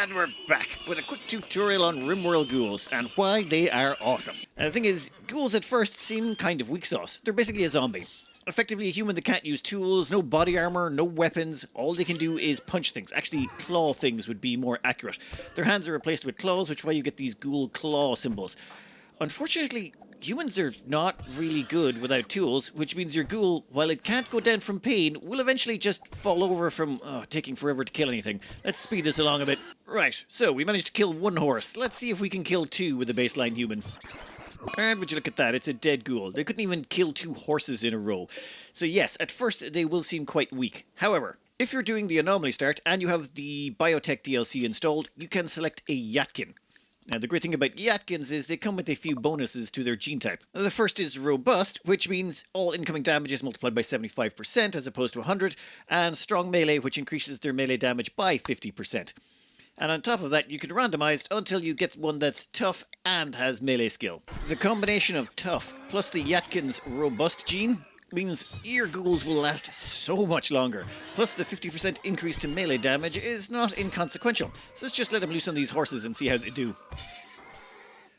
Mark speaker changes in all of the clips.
Speaker 1: And we're back with a quick tutorial on Rimworld ghouls and why they are awesome. And the thing is, ghouls at first seem kind of weak sauce. They're basically a zombie. Effectively a human that can't use tools, no body armor, no weapons. All they can do is punch things. Actually, claw things would be more accurate. Their hands are replaced with claws, which is why you get these ghoul claw symbols. Unfortunately, humans are not really good without tools, which means your ghoul, while it can't go down from pain, will eventually just fall over from taking forever to kill anything. Let's speed this along a bit. Right, so we managed to kill one horse. Let's see if we can kill two with a baseline human. And would you look at that, it's a dead ghoul. They couldn't even kill two horses in a row. So yes, at first they will seem quite weak. However, if you're doing the anomaly start and you have the biotech DLC installed, you can select a Yatkin. Now, the great thing about Yatkins is they come with a few bonuses to their gene type. The first is robust, which means all incoming damage is multiplied by 75% as opposed to 100, and strong melee, which increases their melee damage by 50%. And on top of that, you can randomize until you get one that's tough and has melee skill. The combination of tough plus the Yatkins robust gene means your ghouls will last so much longer. Plus the 50% increase to melee damage is not inconsequential. So let's just let them loose on these horses and see how they do.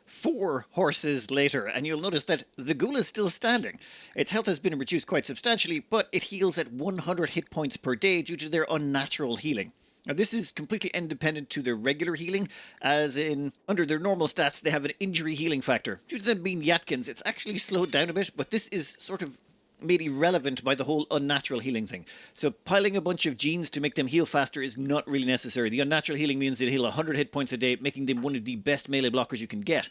Speaker 1: 4 horses later, and you'll notice that the ghoul is still standing. Its health has been reduced quite substantially, but it heals at 100 hit points per day due to their unnatural healing. Now, this is completely independent to their regular healing, as in, under their normal stats, they have an injury healing factor. Due to them being Yatkins, it's actually slowed down a bit, but this is sort of made irrelevant by the whole unnatural healing thing. So piling a bunch of genes to make them heal faster is not really necessary. The unnatural healing means they heal 100 hit points a day, making them one of the best melee blockers you can get.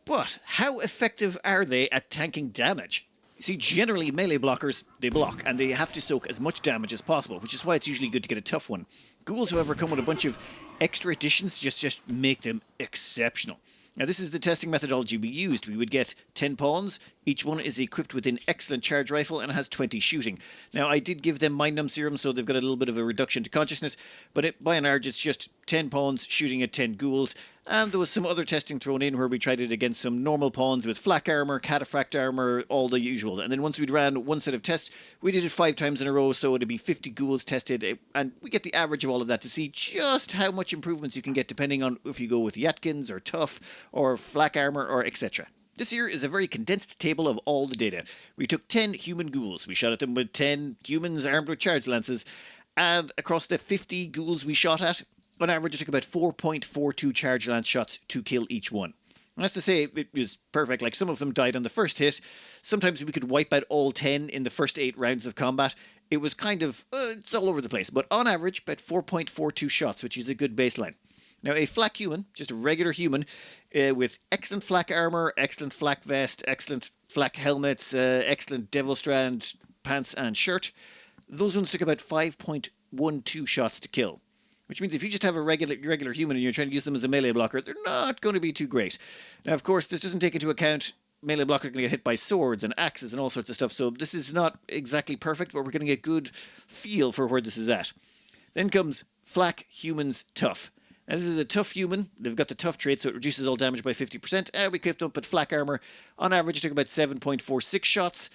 Speaker 1: But how effective are they at tanking damage? You see, generally melee blockers, they block, and they have to soak as much damage as possible, which is why it's usually good to get a tough one. Ghouls, however, come with a bunch of extra additions, just make them exceptional. Now, this is the testing methodology we used. We would get 10 pawns. Each one is equipped with an excellent charge rifle and has 20 shooting. Now, I did give them mind numb serum, so they've got a little bit of a reduction to consciousness, but by and large, it's just 10 pawns shooting at 10 ghouls. And there was some other testing thrown in where we tried it against some normal pawns with flak armor, cataphract armor, all the usual. And then once we'd ran one set of tests, we did it 5 times in a row, so it'd be 50 ghouls tested, and we get the average of all of that to see just how much improvements you can get depending on if you go with Yatkins or tough or flak armor or etc. This here is a very condensed table of all the data. We took 10 human ghouls, we shot at them with 10 humans armed with charge lances, and across the 50 ghouls we shot at, on average, it took about 4.42 charge lance shots to kill each one. And that's to say, it was perfect. Like, some of them died on the first hit. Sometimes we could wipe out all 10 in the first 8 rounds of combat. It was kind of, it's all over the place. But on average, about 4.42 shots, which is a good baseline. Now, a flak human, just a regular human, with excellent flak armor, excellent flak vest, excellent flak helmets, excellent devil strand pants and shirt, those ones took about 5.12 shots to kill. Which means if you just have a regular human and you're trying to use them as a melee blocker, they're not going to be too great. Now, of course, this doesn't take into account melee blockers are going to get hit by swords and axes and all sorts of stuff, so this is not exactly perfect, but we're getting a good feel for where this is at. Then comes flak humans tough. Now, this is a tough human. They've got the tough trait, so it reduces all damage by 50%. And we equipped them up with flak armor. On average, it took about 7.46 shots.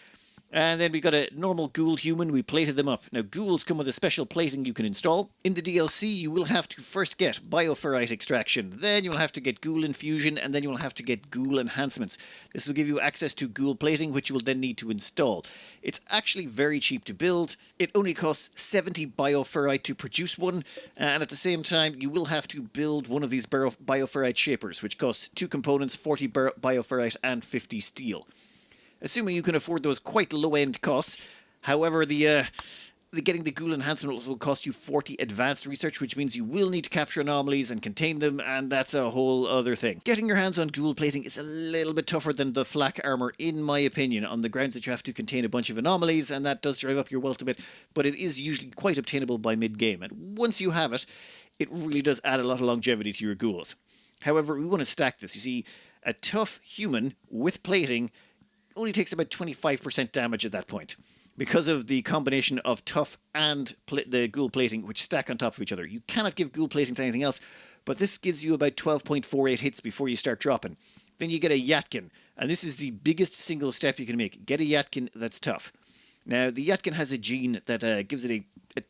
Speaker 1: And then we got a normal ghoul human. We plated them up. Now, ghouls come with a special plating you can install. In the DLC, you will have to first get bioferrite extraction. Then you'll have to get ghoul infusion. And then you'll have to get ghoul enhancements. This will give you access to ghoul plating, which you will then need to install. It's actually very cheap to build. It only costs 70 bioferrite to produce one. And at the same time, you will have to build one of these bioferrite shapers, which costs 2 components, 40 bioferrite and 50 steel. Assuming you can afford those quite low-end costs. However, the getting the ghoul enhancement will cost you 40 advanced research, which means you will need to capture anomalies and contain them, and that's a whole other thing. Getting your hands on ghoul plating is a little bit tougher than the flak armor, in my opinion, on the grounds that you have to contain a bunch of anomalies, and that does drive up your wealth a bit, but it is usually quite obtainable by mid-game, and once you have it, it really does add a lot of longevity to your ghouls. However, we want to stack this. You see, a tough human with plating only takes about 25% damage at that point because of the combination of tough and the ghoul plating, which stack on top of each other. You cannot give ghoul plating to anything else, but this gives you about 12.48 hits before you start dropping. Then you get a Yatkin, and this is the biggest single step you can make. Get a Yatkin that's tough. Now, the Yatkin has a gene that gives it a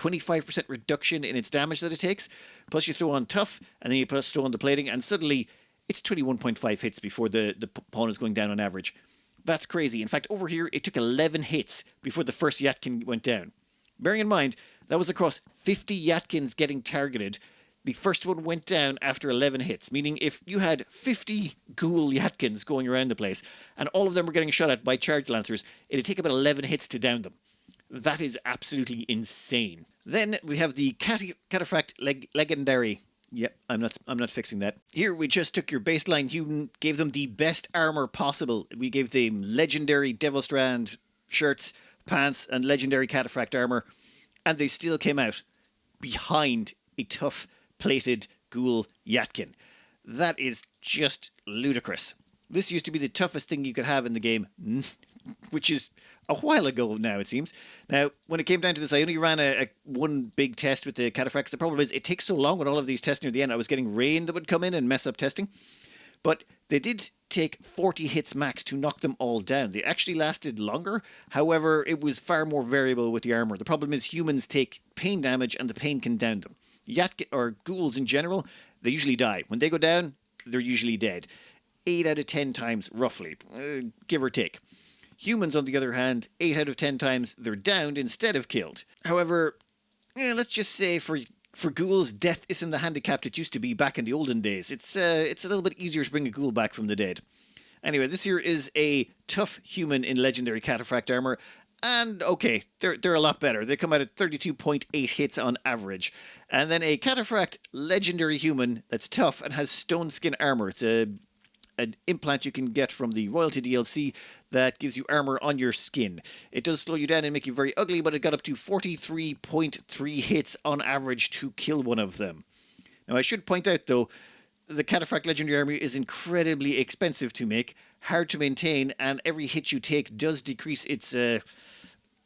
Speaker 1: 25% reduction in its damage that it takes. Plus you throw on tough, and then you plus throw on the plating, and suddenly it's 21.5 hits before the pawn is going down on average. That's crazy. In fact, over here, it took 11 hits before the first Yatkin went down. Bearing in mind, that was across 50 Yatkins getting targeted. The first one went down after 11 hits, meaning if you had 50 Ghoul Yatkins going around the place, and all of them were getting shot at by Charge Lancers, it'd take about 11 hits to down them. That is absolutely insane. Then we have the Cataphract Legendary. Yep, I'm not fixing that. Here we just took your baseline human, gave them the best armor possible. We gave them legendary Devil Strand shirts, pants, and legendary Cataphract armor, and they still came out behind a tough plated Ghoul Yatkin. That is just ludicrous. This used to be the toughest thing you could have in the game, which is a while ago now, it seems. Now, when it came down to this, I only ran one big test with the Cataphracts. The problem is it takes so long with all of these tests near the end. I was getting rain that would come in and mess up testing. But they did take 40 hits max to knock them all down. They actually lasted longer. However, it was far more variable with the armor. The problem is humans take pain damage and the pain can down them. Or ghouls in general, they usually die. When they go down, they're usually dead. 8 out of 10 times, roughly, give or take. Humans, on the other hand, 8 out of 10 times, they're downed instead of killed. However, let's just say for ghouls, death isn't the handicap it used to be back in the olden days. It's a little bit easier to bring a ghoul back from the dead. Anyway, this here is a tough human in legendary Cataphract armor. And, okay, they're a lot better. They come out at 32.8 hits on average. And then a Cataphract legendary human that's tough and has stone skin armor. It's an implant you can get from the Royalty DLC that gives you armor on your skin. It does slow you down and make you very ugly, but it got up to 43.3 hits on average to kill one of them. Now, I should point out, though, the Cataphract Legendary Armor is incredibly expensive to make, hard to maintain, and every hit you take does decrease its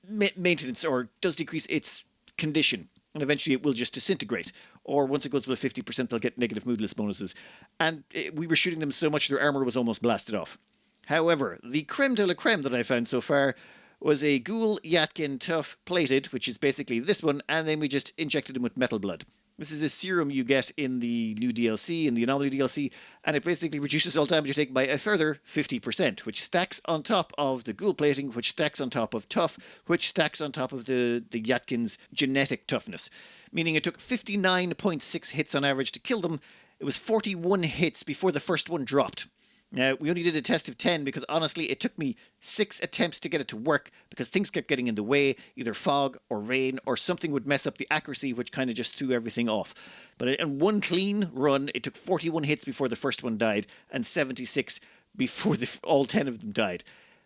Speaker 1: maintenance, or does decrease its condition, and eventually it will just disintegrate. Or once it goes below 50%, they'll get negative moodless bonuses. And we were shooting them so much their armor was almost blasted off. However, the creme de la creme that I found so far was a Ghoul Yatkin Tough Plated, which is basically this one, and then we just injected him with Metalblood. This is a serum you get in the new DLC, in the Anomaly DLC, and it basically reduces all damage you take by a further 50%, which stacks on top of the Ghoul Plating, which stacks on top of Tough, which stacks on top of the Yatkin's genetic toughness. Meaning it took 59.6 hits on average to kill them. It was 41 hits before the first one dropped. Now, we only did a test of 10 because, honestly, it took me 6 attempts to get it to work because things kept getting in the way, either fog or rain, or something would mess up the accuracy, which kind of just threw everything off. But in one clean run, it took 41 hits before the first one died, and 76 before all 10 of them died.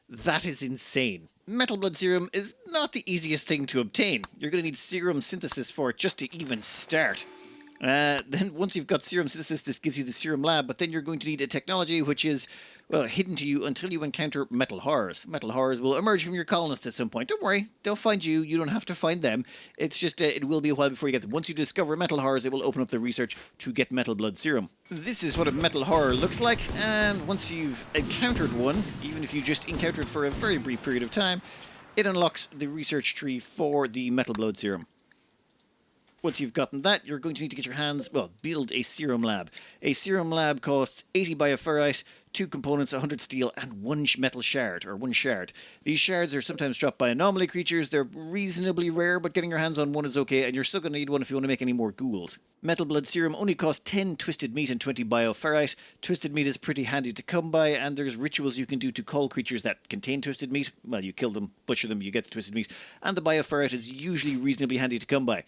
Speaker 1: That is insane. Metalblood serum is not the easiest thing to obtain. You're going to need serum synthesis for it just to even start. Then once you've got serum synthesis, this gives you the serum lab, but then you're going to need a technology which is, well, hidden to you until you encounter metal horrors. Metal horrors will emerge from your colonists at some point. Don't worry, they'll find you. You don't have to find them. It's just, it will be a while before you get them. Once you discover metal horrors, it will open up the research to get metal blood serum. This is what a metal horror looks like, and once you've encountered one, even if you just encounter it for a very brief period of time, it unlocks the research tree for the metal blood serum. Once you've gotten that, you're going to need to get your hands, well, build a serum lab. A serum lab costs 80 bioferrite, 2 components, 100 steel, and 1 metal shard, or 1 shard. These shards are sometimes dropped by anomaly creatures. They're reasonably rare, but getting your hands on one is okay, and you're still going to need one if you want to make any more ghouls. Metal blood serum only costs 10 twisted meat and 20 bioferrite. Twisted meat is pretty handy to come by, and there's rituals you can do to call creatures that contain twisted meat. Well, you kill them, butcher them, you get the twisted meat, and the bioferrite is usually reasonably handy to come by.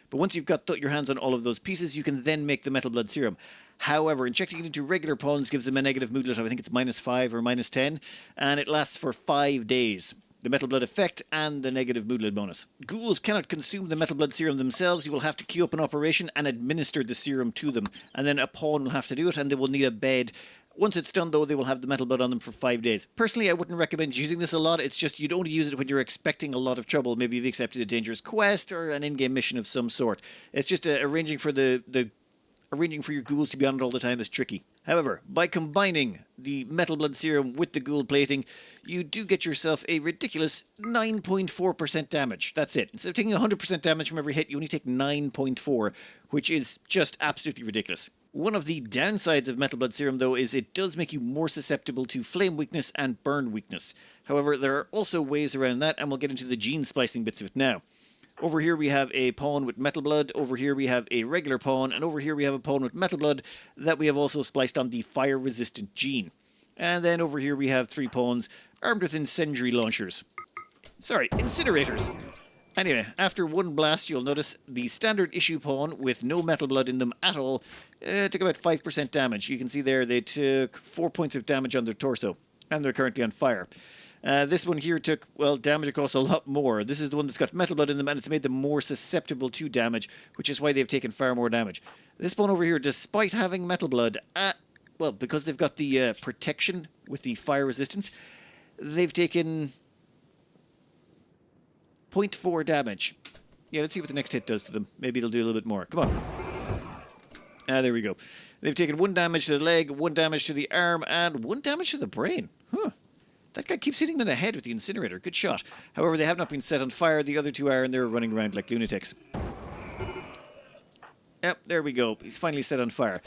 Speaker 1: But once you've got your hands on all of those pieces, you can then make the metal blood serum. However, injecting it into regular pawns gives them a negative moodlet of, I think it's -5 or -10, and it lasts for 5 days. The metal blood effect and the negative moodlet bonus. Ghouls cannot consume the metal blood serum themselves. You will have to queue up an operation and administer the serum to them, and then a pawn will have to do it, and they will need a bed. Once it's done, though, they will have the metal blood on them for 5 days. Personally, I wouldn't recommend using this a lot. It's just you'd only use it when you're expecting a lot of trouble. Maybe you've accepted a dangerous quest or an in-game mission of some sort. It's just arranging for your ghouls to be on it all the time is tricky. However, by combining the Metalblood serum with the Ghoul plating, you do get yourself a ridiculous 9.4% damage. That's it. Instead of taking 100% damage from every hit, you only take 9.4, which is just absolutely ridiculous. One of the downsides of Metalblood serum, though, is it does make you more susceptible to flame weakness and burn weakness. However, there are also ways around that, and we'll get into the gene splicing bits of it now. Over here we have a pawn with Metalblood, over here we have a regular pawn, and over here we have a pawn with Metalblood that we have also spliced on the fire-resistant gene. And then over here we have 3 pawns armed with incendiary launchers. Sorry, incinerators. Anyway, after one blast you'll notice the standard issue pawn with no Metalblood in them at all took about 5% damage. You can see there they took 4 points of damage on their torso, and they're currently on fire. This one here took, well, damage across a lot more. This is the one that's got Metalblood in them, and it's made them more susceptible to damage, which is why they've taken far more damage. This pawn over here, despite having Metalblood, well, because they've got the protection with the fire resistance, they've taken 0.4 damage. Yeah, let's see what the next hit does to them. Maybe it'll do a little bit more. Come on. There we go. They've taken 1 damage to the leg, 1 damage to the arm, and 1 damage to the brain. Huh. That guy keeps hitting him in the head with the incinerator. Good shot. However, they have not been set on fire. The other 2 are, and they're running around like lunatics. Yep, there we go. He's finally set on fire.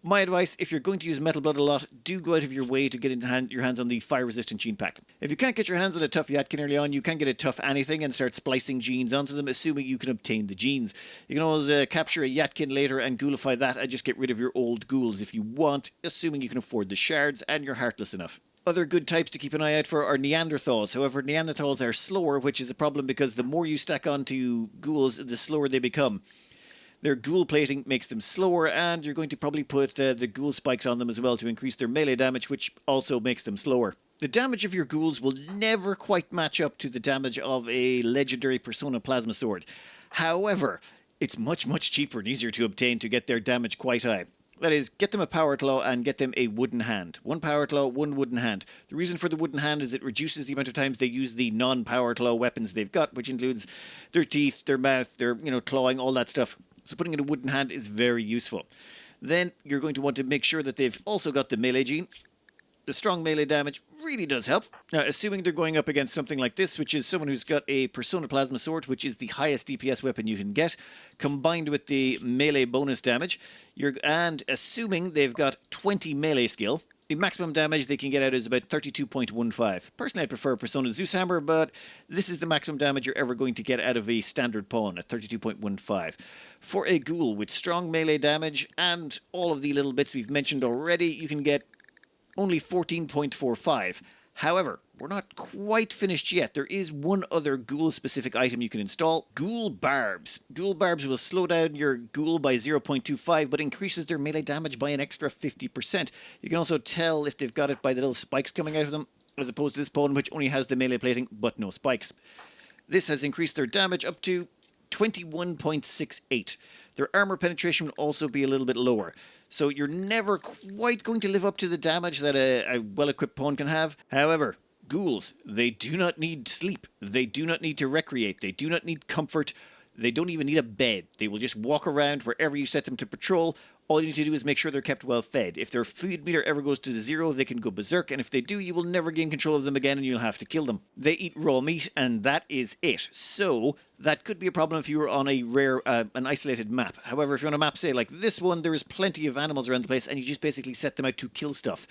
Speaker 1: My advice, if you're going to use Metalblood a lot, do go out of your way to get your hands on the fire-resistant gene pack. If you can't get your hands on a tough Yatkin early on, you can get a tough anything and start splicing genes onto them, assuming you can obtain the genes. You can always capture a Yatkin later and ghoulify that and just get rid of your old ghouls if you want, assuming you can afford the shards and you're heartless enough. Other good types to keep an eye out for are Neanderthals. However, Neanderthals are slower, which is a problem because the more you stack onto ghouls, the slower they become. Their ghoul plating makes them slower, and you're going to probably put the ghoul spikes on them as well to increase their melee damage, which also makes them slower. The damage of your ghouls will never quite match up to the damage of a legendary Persona Plasma Sword. However, it's much, much cheaper and easier to obtain to get their damage quite high. That is, get them a power claw and get them a wooden hand. 1 power claw, 1 wooden hand. The reason for the wooden hand is it reduces the amount of times they use the non-power claw weapons they've got, which includes their teeth, their mouth, their, clawing, all that stuff. So putting in a wooden hand is very useful. Then you're going to want to make sure that they've also got the melee gene. The strong melee damage really does help. Now, assuming they're going up against something like this, which is someone who's got a Persona Plasma Sword, which is the highest DPS weapon you can get, combined with the melee bonus damage, and assuming they've got 20 melee skill, the maximum damage they can get out is about 32.15. Personally, I prefer Persona Zeus Hammer, but this is the maximum damage you're ever going to get out of a standard pawn at 32.15. For a ghoul with strong melee damage and all of the little bits we've mentioned already, you can get only 14.45. However, we're not quite finished yet. There is one other ghoul-specific item you can install. Ghoul Barbs. Ghoul Barbs will slow down your ghoul by 0.25, but increases their melee damage by an extra 50%. You can also tell if they've got it by the little spikes coming out of them, as opposed to this pawn, which only has the melee plating, but no spikes. This has increased their damage up to 21.68. Their armor penetration will also be a little bit lower. So you're never quite going to live up to the damage that a well-equipped pawn can have. However, ghouls, they do not need sleep. They do not need to recreate. They do not need comfort. They don't even need a bed. They will just walk around wherever you set them to patrol. All you need to do is make sure they're kept well fed. If their food meter ever goes to 0, they can go berserk, and if they do, you will never gain control of them again and you'll have to kill them. They eat raw meat, and that is it. So, that could be a problem if you were on a rare, an isolated map. However, if you're on a map, say, like this one, there is plenty of animals around the place, and you just basically set them out to kill stuff.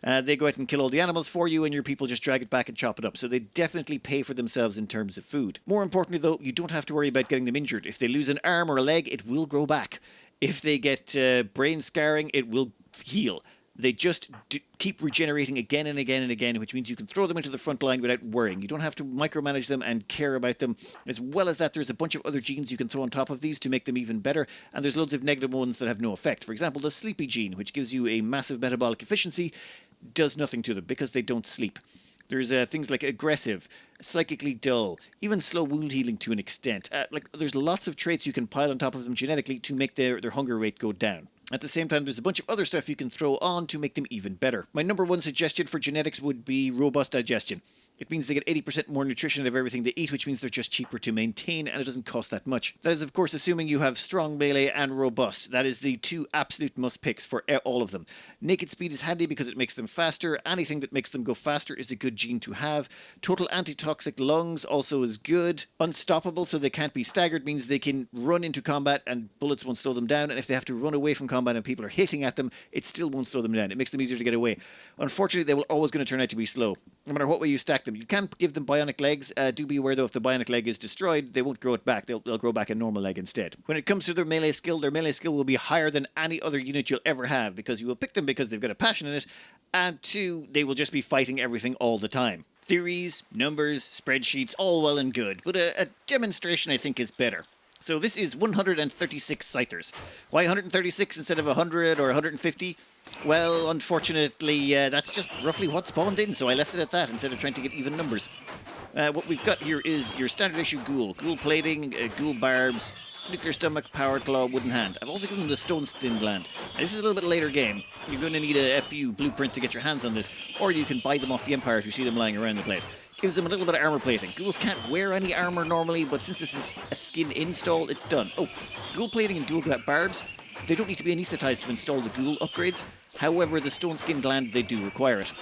Speaker 1: They go out and kill all the animals for you, and your people just drag it back and chop it up. So they definitely pay for themselves in terms of food. More importantly, though, you don't have to worry about getting them injured. If they lose an arm or a leg, it will grow back. If they get brain scarring, it will heal. They just keep regenerating again and again and again, which means you can throw them into the front line without worrying. You don't have to micromanage them and care about them. As well as that, there's a bunch of other genes you can throw on top of these to make them even better, and there's loads of negative ones that have no effect. For example, the sleepy gene, which gives you a massive metabolic efficiency, does nothing to them because they don't sleep. There's things like aggressive, psychically dull, even slow wound healing to an extent. There's lots of traits you can pile on top of them genetically to make their hunger rate go down. At the same time, there's a bunch of other stuff you can throw on to make them even better. My number one suggestion for genetics would be robust digestion. It means they get 80% more nutrition out of everything they eat, which means they're just cheaper to maintain, and it doesn't cost that much. That is, of course, assuming you have strong melee and robust. That is the two absolute must-picks for all of them. Naked speed is handy because it makes them faster. Anything that makes them go faster is a good gene to have. Total antitoxic lungs also is good. Unstoppable, so they can't be staggered, means they can run into combat and bullets won't slow them down, and if they have to run away from combat and people are hitting at them, it still won't slow them down. It makes them easier to get away. Unfortunately, they will always going to turn out to be slow, no matter what way you stack them. You can give them bionic legs. Do be aware, though, if the bionic leg is destroyed, they won't grow it back. They'll grow back a normal leg instead. When it comes to their melee skill will be higher than any other unit you'll ever have, because you will pick them because they've got a passion in it, and two, they will just be fighting everything all the time. Theories, numbers, spreadsheets, all well and good, but a demonstration I think is better. So this is 136 Scythers. Why 136 instead of 100 or 150? Well, unfortunately, that's just roughly what spawned in, so I left it at that instead of trying to get even numbers. What we've got here is your standard issue ghoul. Ghoul plating, ghoul barbs, nuclear stomach, power claw, wooden hand. I've also given them the stone skin gland. Now, this is a little bit later game. You're going to need a FU blueprint to get your hands on this, or you can buy them off the Empire if you see them lying around the place. Gives them a little bit of armor plating. Ghouls can't wear any armor normally, but since this is a skin install, it's done. Oh, ghoul plating and ghoul barbs, they don't need to be anesthetized to install the ghoul upgrades. However, the stone skin gland, they do require it.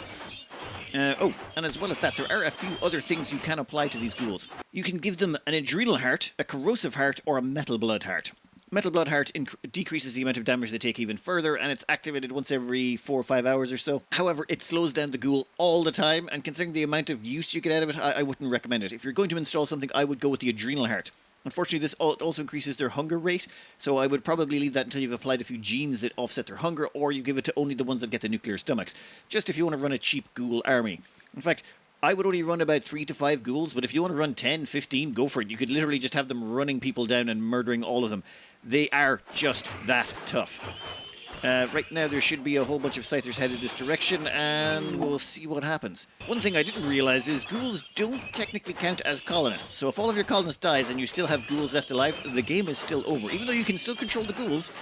Speaker 1: And as well as that, there are a few other things you can apply to these ghouls. You can give them an adrenal heart, a corrosive heart, or a Metalblood heart. Metalblood heart decreases the amount of damage they take even further, and it's activated once every 4 or 5 hours or so. However, it slows down the ghoul all the time, and considering the amount of use you get out of it, I wouldn't recommend it. If you're going to install something, I would go with the adrenal heart. Unfortunately, this also increases their hunger rate, so I would probably leave that until you've applied a few genes that offset their hunger, or you give it to only the ones that get the nuclear stomachs, just if you want to run a cheap ghoul army. In fact, I would only run about 3 to 5 ghouls, but if you want to run 10, 15, go for it. You could literally just have them running people down and murdering all of them. They are just that tough. Right now there should be a whole bunch of Scythers headed this direction, and we'll see what happens. One thing I didn't realise is ghouls don't technically count as colonists, so if all of your colonists dies and you still have ghouls left alive, the game is still over. Even though you can still control the ghouls,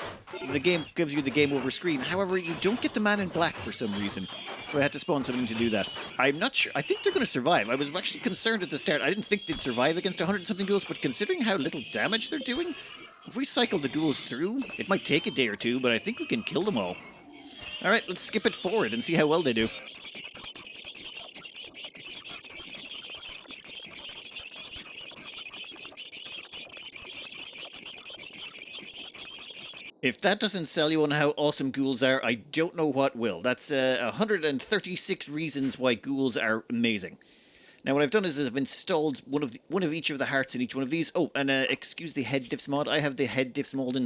Speaker 1: the game gives you the game over screen. However, you don't get the man in black for some reason, so I had to spawn something to do that. I'm not sure. I think they're going to survive. I was actually concerned at the start. I didn't think they'd survive against 100-something ghouls, but considering how little damage they're doing, if we cycle the ghouls through, it might take a day or two, but I think we can kill them all. Alright, let's skip it forward and see how well they do. If that doesn't sell you on how awesome ghouls are, I don't know what will. That's 136 reasons why ghouls are amazing. Now what I've done is I've installed one of each of the hearts in each one of these. Oh, and excuse the head diffs mod. I have the head diffs mod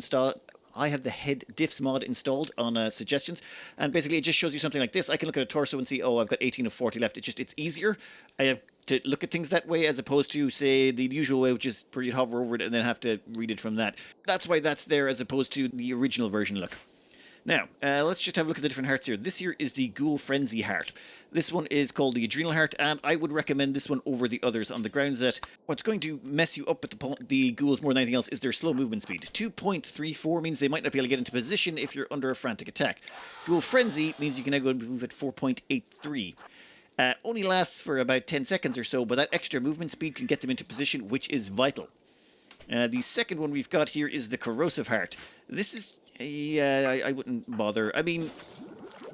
Speaker 1: installed. On suggestions, and basically it just shows you something like this. I can look at a torso and see, oh, I've got 18 of 40 left. It's easier to look at things that way as opposed to, say, the usual way, which is where you hover over it and then have to read it from that. That's why that's there as opposed to the original version look. Now, let's just have a look at the different hearts here. This here is the Ghoul Frenzy heart. This one is called the Adrenal heart, and I would recommend this one over the others on the grounds that what's going to mess you up with the ghouls more than anything else is their slow movement speed. 2.34 means they might not be able to get into position if you're under a frantic attack. Ghoul Frenzy means you can now go and move at 4.83. Only lasts for about 10 seconds or so, but that extra movement speed can get them into position, which is vital. The second one we've got here is the Corrosive heart. This is... yeah, I wouldn't bother. I mean,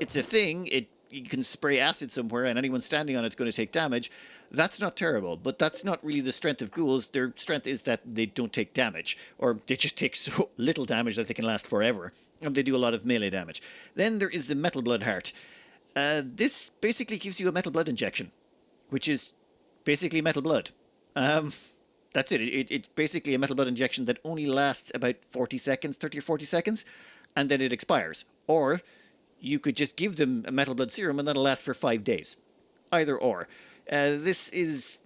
Speaker 1: it's a thing. You can spray acid somewhere and anyone standing on it's going to take damage. That's not terrible, but that's not really the strength of ghouls. Their strength is that they don't take damage, or they just take so little damage that they can last forever, and they do a lot of melee damage. Then there is the Metalblood heart. This basically gives you a Metalblood injection, which is basically metal blood. That's it. It's basically a Metalblood injection that only lasts about 40 seconds, 30 or 40 seconds, and then it expires. Or you could just give them a Metalblood serum and that'll last for 5 days. Either or. This is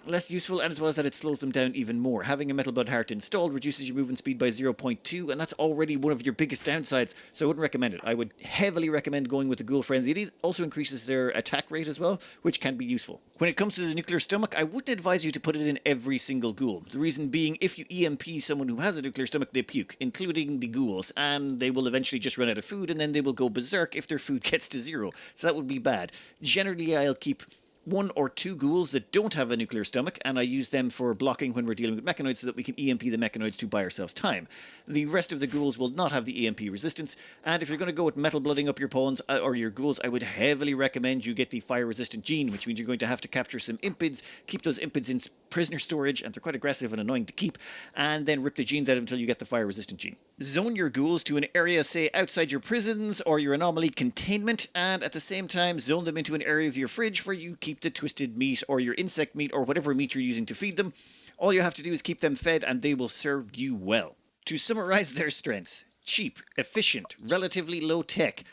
Speaker 1: less useful, and as well as that, it slows them down even more. Having a Metalblood heart installed reduces your movement speed by 0.2, and that's already one of your biggest downsides, so I wouldn't recommend it. I would heavily recommend going with the Ghoul Frenzy. It also increases their attack rate as well, which can be useful. When it comes to the nuclear stomach, I wouldn't advise you to put it in every single ghoul. The reason being, if you EMP someone who has a nuclear stomach, they puke, including the ghouls, and they will eventually just run out of food, and then they will go berserk if their food gets to 0. So that would be bad. Generally, I'll keep 1 or 2 ghouls that don't have a nuclear stomach, and I use them for blocking when we're dealing with mechanoids so that we can EMP the mechanoids to buy ourselves time. The rest of the ghouls will not have the EMP resistance, and if you're going to go with metal blooding up your pawns or your ghouls, I would heavily recommend you get the fire resistant gene, which means you're going to have to capture some impids, keep those impids in prisoner storage, and they're quite aggressive and annoying to keep, and then rip the genes out until you get the fire resistant gene. Zone your ghouls to an area, say, outside your prisons or your anomaly containment, and at the same time zone them into an area of your fridge where you keep the twisted meat or your insect meat or whatever meat you're using to feed them. All you have to do is keep them fed and they will serve you well. To summarize their strengths: cheap, efficient, relatively low tech,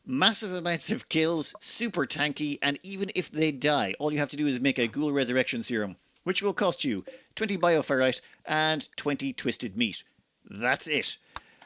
Speaker 1: massive amounts of kills, super tanky, and even if they die, all you have to do is make a ghoul resurrection serum, which will cost you 20 bioferrite and 20 twisted meat. That's it.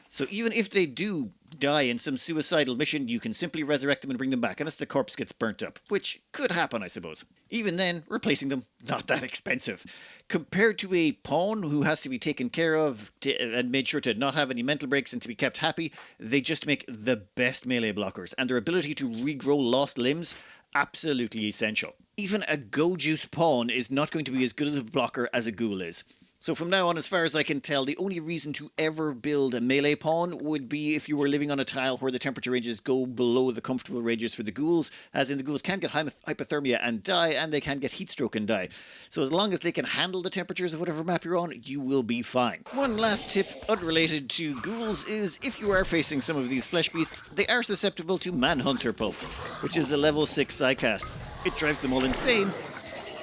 Speaker 1: So even if they do die in some suicidal mission, you can simply resurrect them and bring them back, unless the corpse gets burnt up, which could happen, I suppose. Even then, replacing them, not that expensive. Compared to a pawn who has to be taken care of and made sure to not have any mental breaks and to be kept happy, they just make the best melee blockers, and their ability to regrow lost limbs, absolutely essential. Even a go-juice pawn is not going to be as good as a blocker as a ghoul is. So from now on, as far as I can tell, the only reason to ever build a melee pawn would be if you were living on a tile where the temperature ranges go below the comfortable ranges for the ghouls, as in the ghouls can get hypothermia and die, and they can get heatstroke and die. So as long as they can handle the temperatures of whatever map you're on, you will be fine. One last tip, unrelated to ghouls, is if you are facing some of these flesh beasts, they are susceptible to Manhunter Pulse, which is a level 6 psycast. It drives them all insane,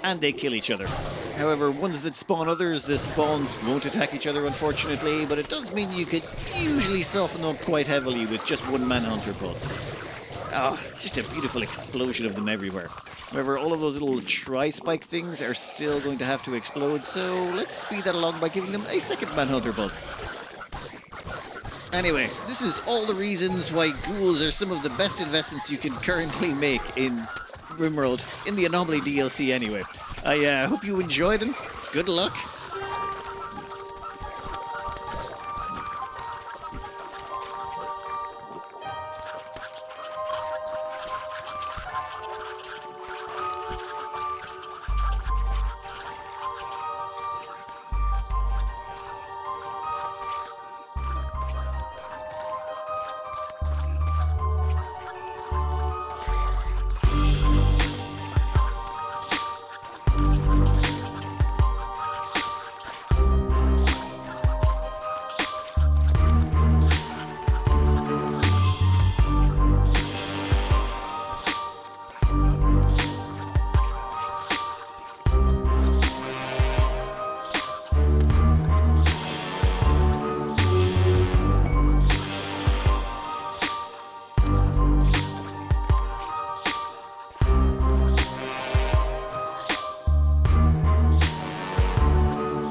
Speaker 1: and they kill each other. However, ones that spawn others, the spawns won't attack each other, unfortunately, but it does mean you could usually soften up quite heavily with just one Manhunter Pulse. Oh, it's just a beautiful explosion of them everywhere. However, all of those little tri-spike things are still going to have to explode, so let's speed that along by giving them a second Manhunter Pulse. Anyway, this is all the reasons why ghouls are some of the best investments you can currently make in Rimworld, in the Anomaly DLC anyway. I hope you enjoyed them. Good luck.